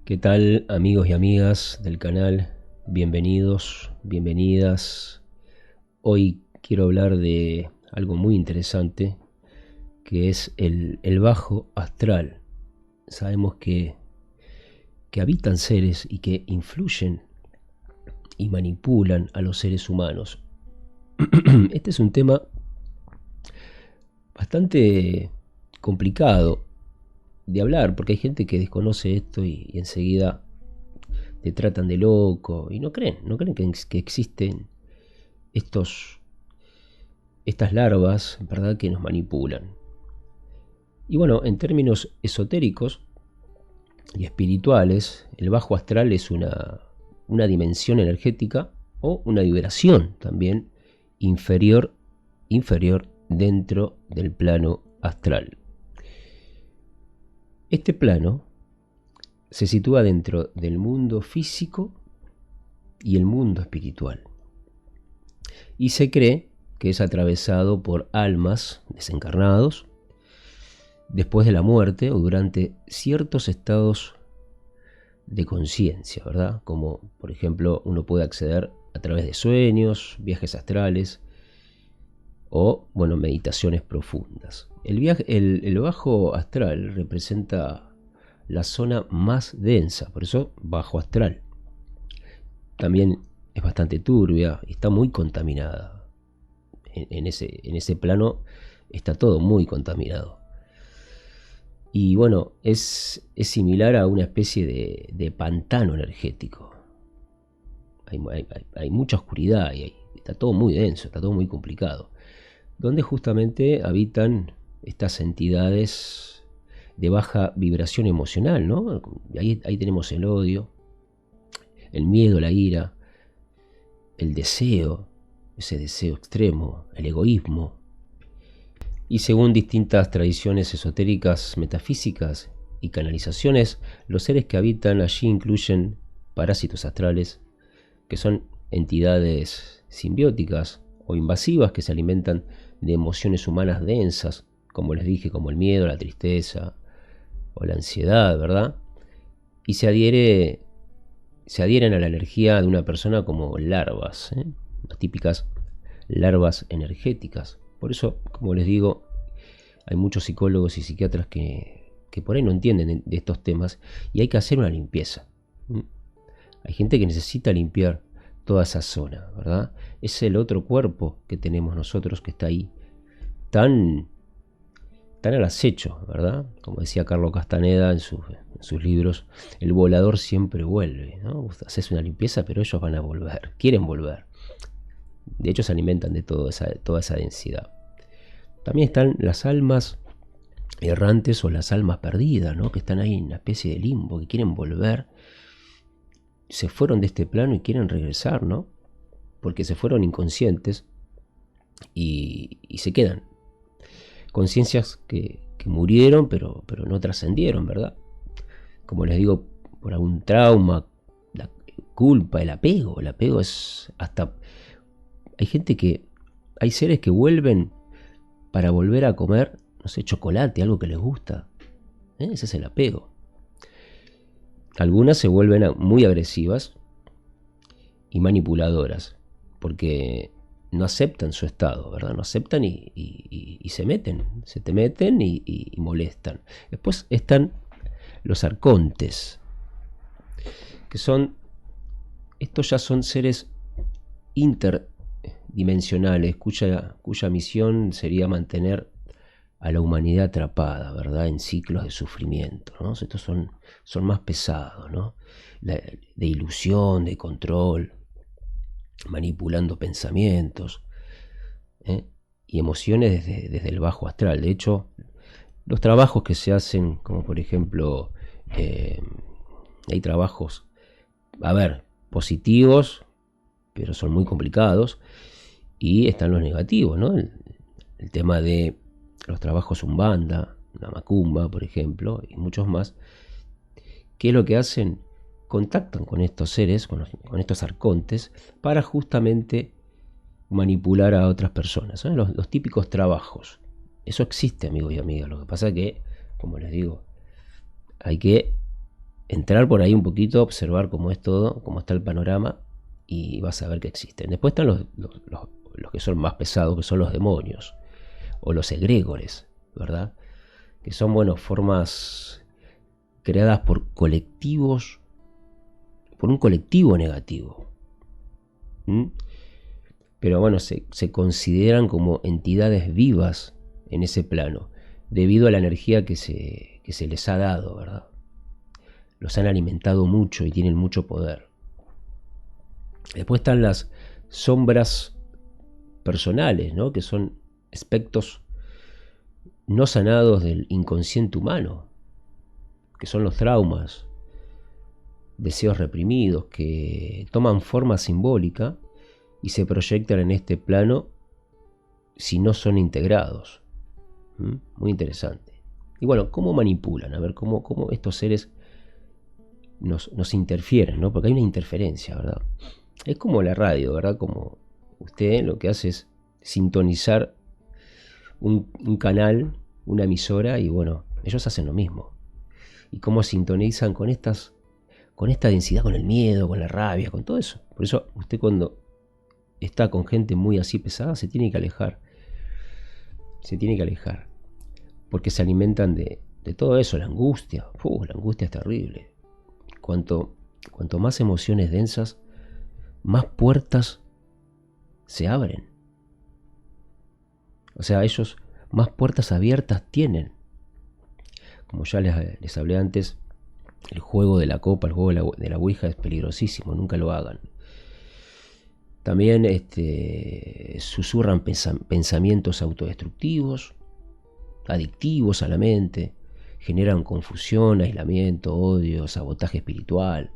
¿Qué tal, amigos y amigas del canal? Bienvenidos, bienvenidas. Hoy quiero hablar de algo muy interesante, que es el bajo astral. Sabemos que habitan seres y que influyen y manipulan a los seres humanos. Este es un tema bastante complicado de hablar, porque hay gente que desconoce esto y enseguida te tratan de loco y no creen que existen estos, estas larvas, ¿verdad?, que nos manipulan. Y bueno, en términos esotéricos y espirituales, el bajo astral es una dimensión energética o una vibración también inferior dentro del plano astral. Este plano se sitúa dentro del mundo físico y el mundo espiritual. Y se cree que es atravesado por almas desencarnados después de la muerte o durante ciertos estados de conciencia, ¿verdad? Como por ejemplo uno puede acceder a través de sueños, viajes astrales o, bueno, meditaciones profundas. El bajo astral representa la zona más densa, por eso bajo astral. También es bastante turbia y está muy contaminada. En ese plano está todo muy contaminado. Y bueno, es similar a una especie de pantano energético. Hay mucha oscuridad y está todo muy denso, está todo muy complicado. Donde justamente habitan estas entidades de baja vibración emocional, ¿no? Ahí tenemos el odio, el miedo, la ira, el deseo, ese deseo extremo, el egoísmo. Y según distintas tradiciones esotéricas, metafísicas y canalizaciones, los seres que habitan allí incluyen parásitos astrales, que son entidades simbióticas o invasivas que se alimentan de emociones humanas densas, como les dije, como el miedo, la tristeza o la ansiedad, ¿verdad? Y se adhieren a la energía de una persona como larvas, las típicas larvas energéticas. Por eso, como les digo, hay muchos psicólogos y psiquiatras que por ahí no entienden de estos temas y hay que hacer una limpieza. Hay gente que necesita limpiar toda esa zona, ¿verdad? Es el otro cuerpo que tenemos nosotros que está ahí, tan al acecho, ¿verdad? Como decía Carlos Castaneda en sus libros, el volador siempre vuelve, ¿no? Vos haces una limpieza, pero ellos van a volver, quieren volver. De hecho, se alimentan de toda esa densidad. También están las almas errantes o las almas perdidas, ¿no? Que están ahí en una especie de limbo, que quieren volver. Se fueron de este plano y quieren regresar, ¿no? Porque se fueron inconscientes y se quedan. Conciencias que murieron, pero no trascendieron, ¿verdad? Como les digo, por algún trauma, la culpa, el apego. El apego es hasta... Hay seres que vuelven para volver a comer, no sé, chocolate, algo que les gusta. Ese es el apego. Algunas se vuelven muy agresivas y manipuladoras, porque no aceptan su estado, ¿verdad? No aceptan y se te meten y molestan. Después están los arcontes, que estos ya son seres interdimensionales, cuya misión sería mantener a la humanidad atrapada, ¿verdad?, en ciclos de sufrimiento, ¿no? Estos son más pesados, ¿no? De ilusión, de control, manipulando pensamientos, y emociones desde el bajo astral. De hecho, los trabajos que se hacen, como por ejemplo, hay trabajos, positivos, pero son muy complicados, y están los negativos, ¿no? El tema de los trabajos umbanda, la macumba, por ejemplo, y muchos más. ¿Qué es lo que hacen? Contactan con estos seres, con estos arcontes, para justamente manipular a otras personas, ¿eh? Los típicos trabajos. Eso existe, amigos y amigas. Lo que pasa es que, como les digo, hay que entrar por ahí un poquito, observar cómo es todo, cómo está el panorama, y vas a ver que existen. Después están los que son más pesados, que son los demonios, o los egregores, ¿verdad? Que son, bueno, formas creadas por colectivos, por un colectivo negativo. ¿Mm? Pero bueno, se consideran como entidades vivas en ese plano, debido a la energía que se les ha dado, ¿verdad? Los han alimentado mucho y tienen mucho poder. Después están las sombras personales, ¿no? Que son aspectos no sanados del inconsciente humano, que son los traumas, deseos reprimidos, que toman forma simbólica y se proyectan en este plano si no son integrados. Muy interesante. Y bueno, ¿cómo manipulan? A ver, cómo estos seres nos interfieren, ¿no? Porque hay una interferencia, ¿verdad? Es como la radio, ¿verdad? Como usted lo que hace es sintonizar un canal, una emisora, y bueno, ellos hacen lo mismo. Y cómo sintonizan con esta densidad, con el miedo, con la rabia, con todo eso. Por eso usted, cuando está con gente muy así pesada, se tiene que alejar. Se tiene que alejar. Porque se alimentan de todo eso, la angustia. La angustia es terrible. Cuanto más emociones densas, más puertas se abren. O sea, ellos más puertas abiertas tienen. Como ya les hablé antes, el juego de la copa, el juego de la ouija es peligrosísimo, nunca lo hagan. También susurran pensamientos autodestructivos, adictivos a la mente, generan confusión, aislamiento, odio, sabotaje espiritual.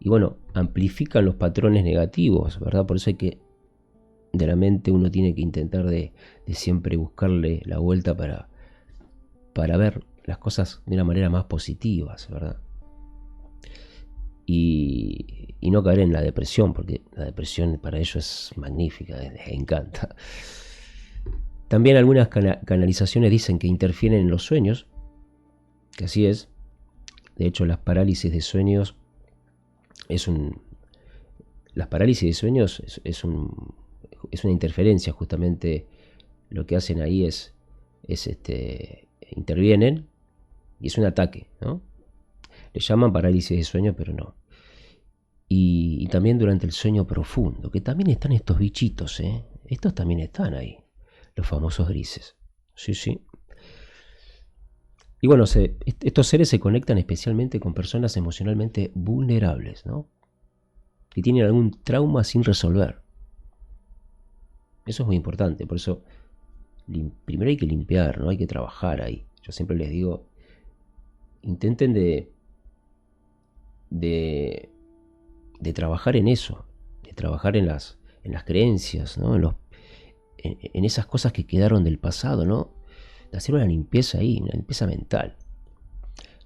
Y bueno, amplifican los patrones negativos, ¿verdad? Por eso de la mente uno tiene que intentar de siempre buscarle la vuelta para ver las cosas de una manera más positiva, ¿verdad? Y no caer en la depresión, porque la depresión para ellos es magnífica, les encanta. También algunas canalizaciones dicen que interfieren en los sueños, que así es. De hecho, las parálisis de sueños es una interferencia. Justamente lo que hacen ahí es intervienen y es un ataque, ¿no? Le llaman parálisis de sueño, pero no. Y también durante el sueño profundo, que también están estos bichitos, ¿eh? Estos también están ahí, los famosos grises. Sí, sí. Y bueno, estos seres se conectan especialmente con personas emocionalmente vulnerables, ¿no? Que tienen algún trauma sin resolver. Eso es muy importante, por eso primero hay que limpiar, ¿no? Hay que trabajar ahí. Yo siempre les digo, intenten de trabajar en eso, de trabajar en las creencias, ¿no? En esas cosas que quedaron del pasado, ¿no? De hacer una limpieza ahí, una limpieza mental.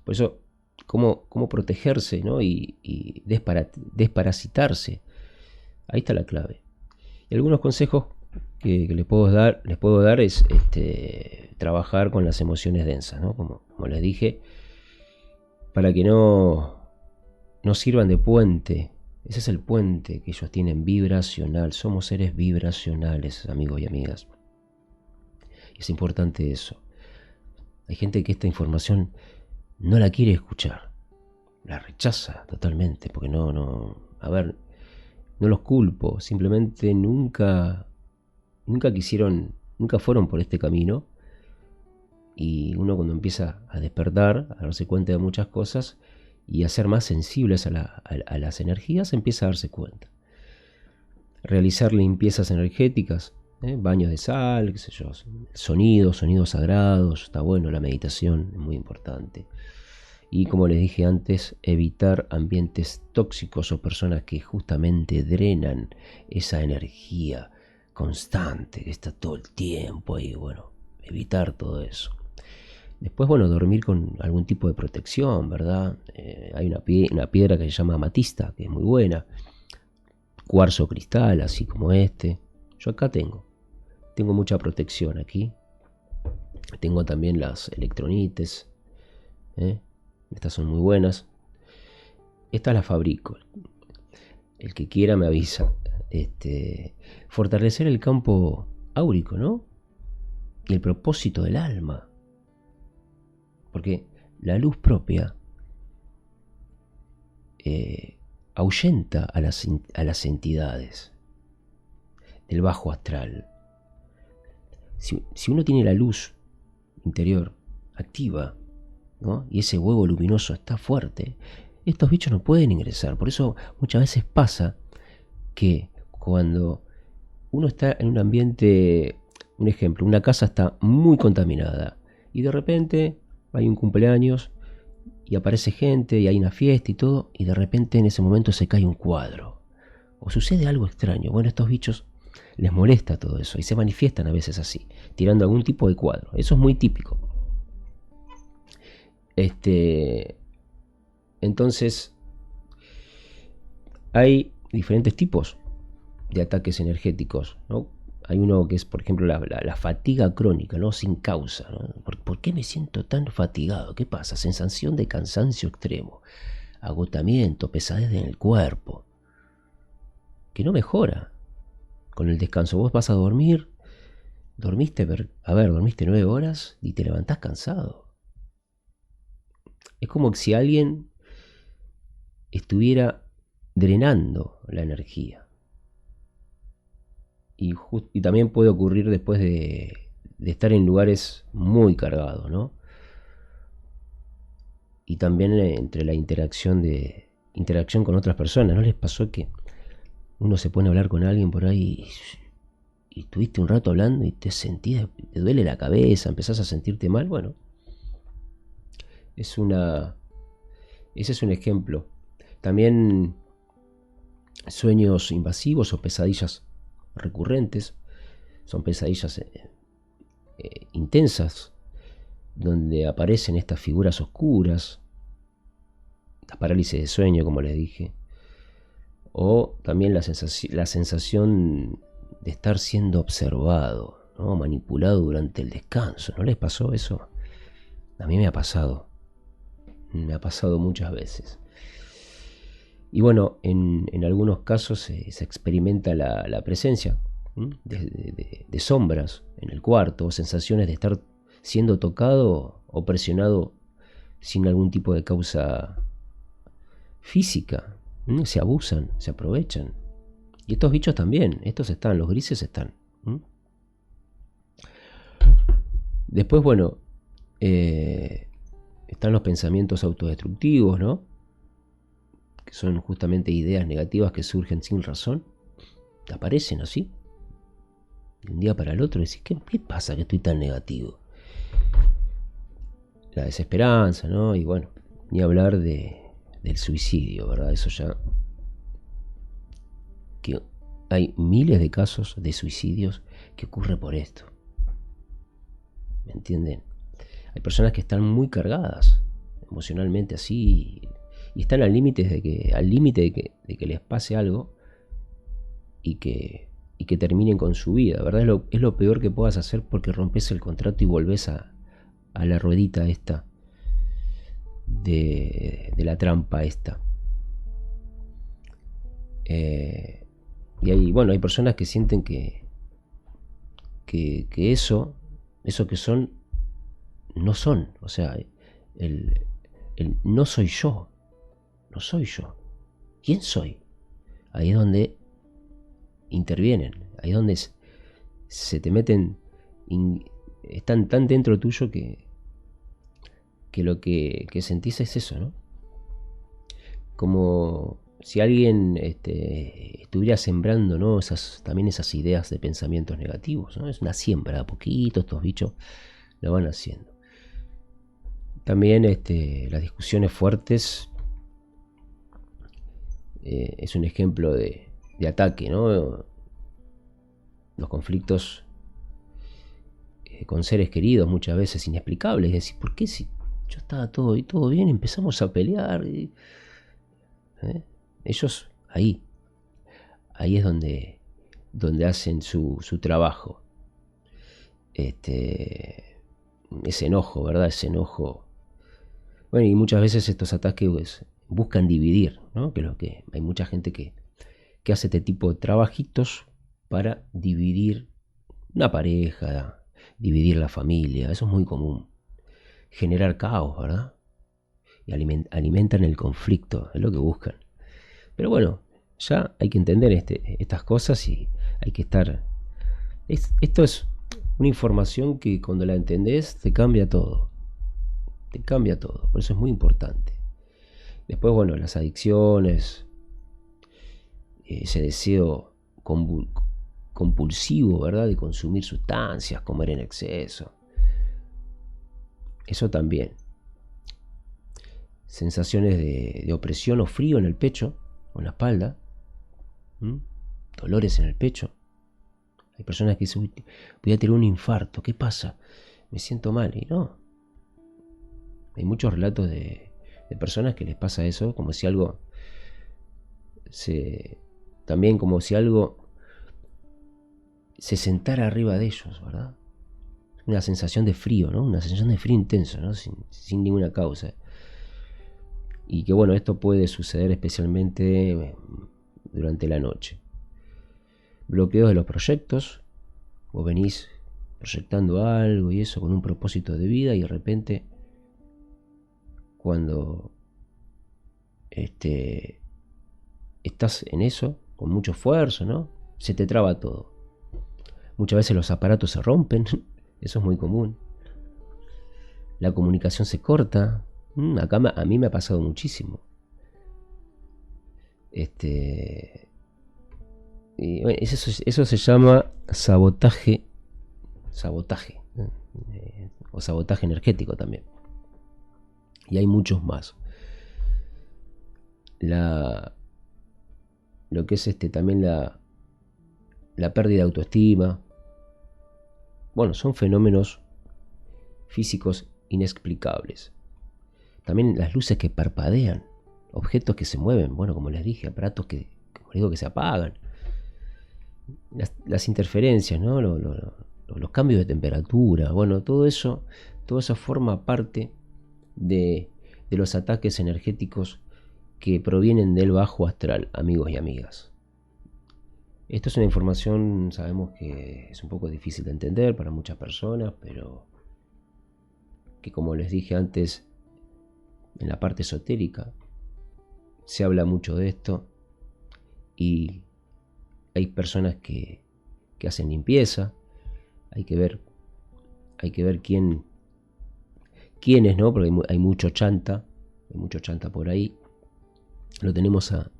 Por eso, cómo protegerse, ¿no? Y desparasitarse. Ahí está la clave. Y algunos consejos que les puedo dar es trabajar con las emociones densas, ¿no? Como les dije, para que no sirvan de puente. Ese es el puente que ellos tienen, vibracional. Somos seres vibracionales, amigos y amigas. Y es importante eso. Hay gente que esta información no la quiere escuchar. La rechaza totalmente, porque a ver, no los culpo. Simplemente nunca fueron por este camino. Y uno, cuando empieza a despertar, a darse cuenta de muchas cosas y a ser más sensibles a las energías, empieza a darse cuenta. Realizar limpiezas energéticas, baños de sal, qué sé yo, sonidos sagrados, está bueno. La meditación es muy importante. Y como les dije antes, evitar ambientes tóxicos o personas que justamente drenan esa energía constante que está todo el tiempo ahí. Bueno, evitar todo eso. Después, bueno, dormir con algún tipo de protección, ¿verdad? Hay una piedra que se llama amatista, que es muy buena. Cuarzo cristal, así como este. Yo acá tengo mucha protección aquí. Tengo también las electronites, Estas son muy buenas. Estas las fabrico. El que quiera me avisa. Fortalecer el campo áurico, ¿no? Y el propósito del alma. Porque la luz propia ahuyenta a las entidades del bajo astral. Si uno tiene la luz interior activa, ¿no? Y ese huevo luminoso está fuerte, estos bichos no pueden ingresar. Por eso muchas veces pasa que cuando uno está en un ambiente, un ejemplo, una casa está muy contaminada y de repente hay un cumpleaños y aparece gente y hay una fiesta y todo, y de repente en ese momento se cae un cuadro o sucede algo extraño. Bueno, estos bichos les molesta todo eso y se manifiestan a veces así, tirando algún tipo de cuadro. Eso es muy típico. Entonces, hay diferentes tipos de ataques energéticos, ¿no? Hay uno que es, por ejemplo, la fatiga crónica, ¿no? Sin causa, ¿no? ¿Por qué me siento tan fatigado? ¿Qué pasa? Sensación de cansancio extremo, agotamiento, pesadez en el cuerpo, que no mejora con el descanso. Vos vas a dormir, dormiste 9 horas y te levantás cansado. Es como si alguien estuviera drenando la energía. Y también puede ocurrir después de estar en lugares muy cargados, ¿no? Y también entre la interacción con otras personas. ¿No les pasó que uno se pone a hablar con alguien por ahí y estuviste un rato hablando y te duele la cabeza, empezás a sentirte mal? Bueno, ese es un ejemplo. También sueños invasivos o pesadillas recurrentes, son pesadillas intensas, donde aparecen estas figuras oscuras, la parálisis de sueño, como les dije, o también la sensación de estar siendo observado, ¿no? Manipulado durante el descanso. ¿No les pasó eso? A mí me ha pasado muchas veces. Y bueno, en algunos casos se experimenta la presencia de sombras en el cuarto, o sensaciones de estar siendo tocado o presionado sin algún tipo de causa física. Se abusan, se aprovechan. Y estos bichos también, los grises están. Después, bueno, están los pensamientos autodestructivos, ¿no? Que son justamente ideas negativas que surgen sin razón, te aparecen así, de un día para el otro, decís, ¿qué pasa que estoy tan negativo? La desesperanza, ¿no? Y bueno, ni hablar del suicidio, ¿verdad? Eso ya, que hay miles de casos de suicidios que ocurre por esto, ¿me entienden? Hay personas que están muy cargadas emocionalmente así y están al límite de que les pase algo y que terminen con su vida, ¿verdad? Es lo peor que puedas hacer, porque rompes el contrato y volvés a la ruedita esta de la trampa esta. Y hay personas que sienten que eso que son, no son. O sea, el no soy yo. No soy yo. ¿Quién soy? Ahí es donde intervienen. Ahí es donde se te meten. Están tan dentro tuyo que lo que sentís es eso, ¿no? Como si alguien estuviera sembrando, ¿no? También esas ideas de pensamientos negativos, ¿no? Es una siembra, a poquito estos bichos lo van haciendo. También las discusiones fuertes es un ejemplo de ataque, ¿no? Los conflictos con seres queridos, muchas veces inexplicables. Es decir, ¿por qué si yo estaba todo bien, empezamos a pelear? Ellos ahí es donde hacen su trabajo. Ese enojo, ¿verdad? Ese enojo Bueno, y muchas veces estos ataques pues, buscan dividir, ¿no? Que lo que hay mucha gente que hace este tipo de trabajitos para dividir una pareja, dividir la familia. Eso es muy común. Generar caos, ¿verdad? Y alimentan el conflicto, es lo que buscan. Pero bueno, ya hay que entender estas cosas y hay que estar... esto es una información que cuando la entendés te cambia todo. Te cambia todo, por eso es muy importante. Después, bueno, las adicciones, ese deseo compulsivo, ¿verdad? De consumir sustancias, comer en exceso. Eso también. Sensaciones de opresión o frío en el pecho o en la espalda. Dolores en el pecho. Hay personas que dicen, voy a tener un infarto, ¿qué pasa? Me siento mal. Y no. Hay muchos relatos de personas que les pasa eso, como si algo también como si algo se sentara arriba de ellos, ¿verdad? Una sensación de frío, ¿no? Una sensación de frío intenso, ¿no? Sin ninguna causa. Y que bueno, esto puede suceder especialmente durante la noche. Bloqueos de los proyectos. Vos venís proyectando algo y eso con un propósito de vida y de repente cuando estás en eso con mucho esfuerzo, ¿no? Se te traba todo. Muchas veces los aparatos se rompen, eso es muy común. La comunicación se corta. Acá a mí me ha pasado muchísimo. Y bueno, eso se llama sabotaje. O sabotaje energético también. Y hay muchos más. Lo que es también la pérdida de autoestima. Bueno, son fenómenos físicos inexplicables. También las luces que parpadean, objetos que se mueven, bueno, como les dije, aparatos que se apagan. Las interferencias, ¿no? Los cambios de temperatura, bueno, todo eso forma parte de los ataques energéticos que provienen del bajo astral, amigos y amigas. Esto es una información, sabemos que es un poco difícil de entender para muchas personas, pero que como les dije antes, en la parte esotérica se habla mucho de esto y hay personas que hacen limpieza. Hay que ver quiénes, ¿no? Porque hay mucho chanta por ahí. Lo tenemos a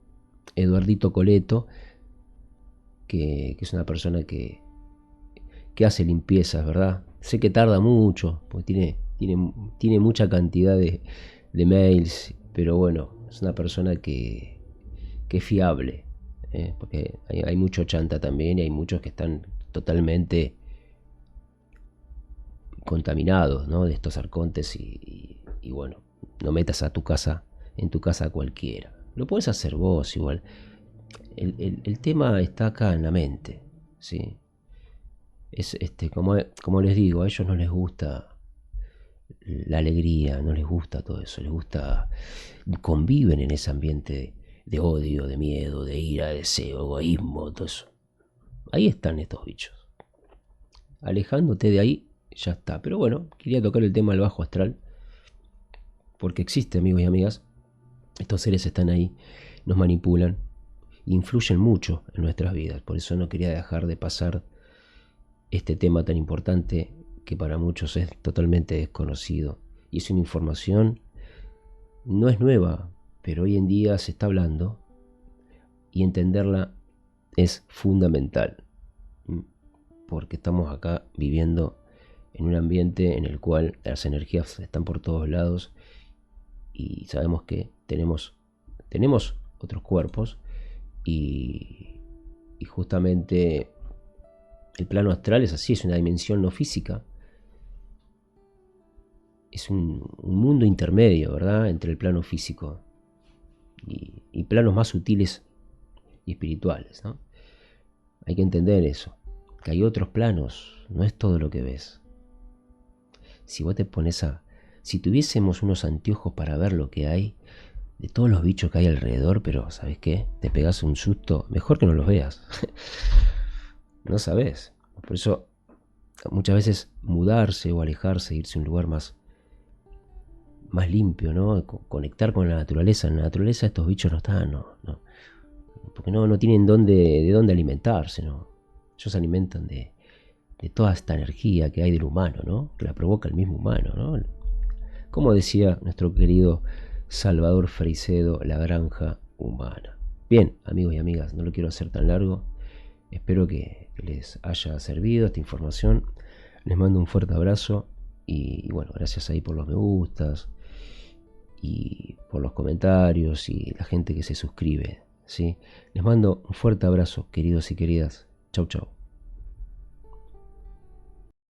Eduardito Coleto, que es una persona que hace limpiezas, ¿verdad? Sé que tarda mucho, porque tiene mucha cantidad de mails, pero bueno, es una persona que es fiable, porque hay mucho chanta también y hay muchos que están totalmente contaminados, ¿no? De estos arcontes y bueno, no metas en tu casa a cualquiera. Lo puedes hacer vos igual. El tema está acá en la mente, ¿sí? Es como les digo, a ellos no les gusta la alegría, no les gusta todo eso, les gusta, conviven en ese ambiente de odio, de miedo, de ira, de deseo, egoísmo, todo eso. Ahí están estos bichos. Alejándote de ahí, ya está. Pero bueno, quería tocar el tema del bajo astral, porque existe, amigos y amigas. Estos seres están ahí, nos manipulan, influyen mucho en nuestras vidas. Por eso no quería dejar de pasar este tema tan importante que para muchos es totalmente desconocido. Y es una información, no es nueva, pero hoy en día se está hablando y entenderla es fundamental. Porque estamos acá viviendo en un ambiente en el cual las energías están por todos lados y sabemos que tenemos otros cuerpos y justamente el plano astral es así, es una dimensión no física, es un mundo intermedio, ¿verdad?, entre el plano físico y planos más sutiles y espirituales, ¿no? Hay que entender eso, que hay otros planos, no es todo lo que ves. Si vos te pones a Si tuviésemos unos anteojos para ver lo que hay, de todos los bichos que hay alrededor, pero ¿sabes qué? Te pegas un susto, mejor que no los veas. No sabes. Por eso muchas veces mudarse o alejarse, irse a un lugar más limpio, ¿no? Conectar con la naturaleza. En la naturaleza estos bichos no están, no. Porque no tienen de dónde alimentarse, ¿no? Ellos se alimentan de toda esta energía que hay del humano, ¿no? Que la provoca el mismo humano, ¿no? Como decía nuestro querido Salvador Freisedo, la granja humana. Bien, amigos y amigas, no lo quiero hacer tan largo. Espero que les haya servido esta información. Les mando un fuerte abrazo y bueno, gracias ahí por los me gustas y por los comentarios y la gente que se suscribe, ¿sí? Les mando un fuerte abrazo, queridos y queridas. Chau, chau.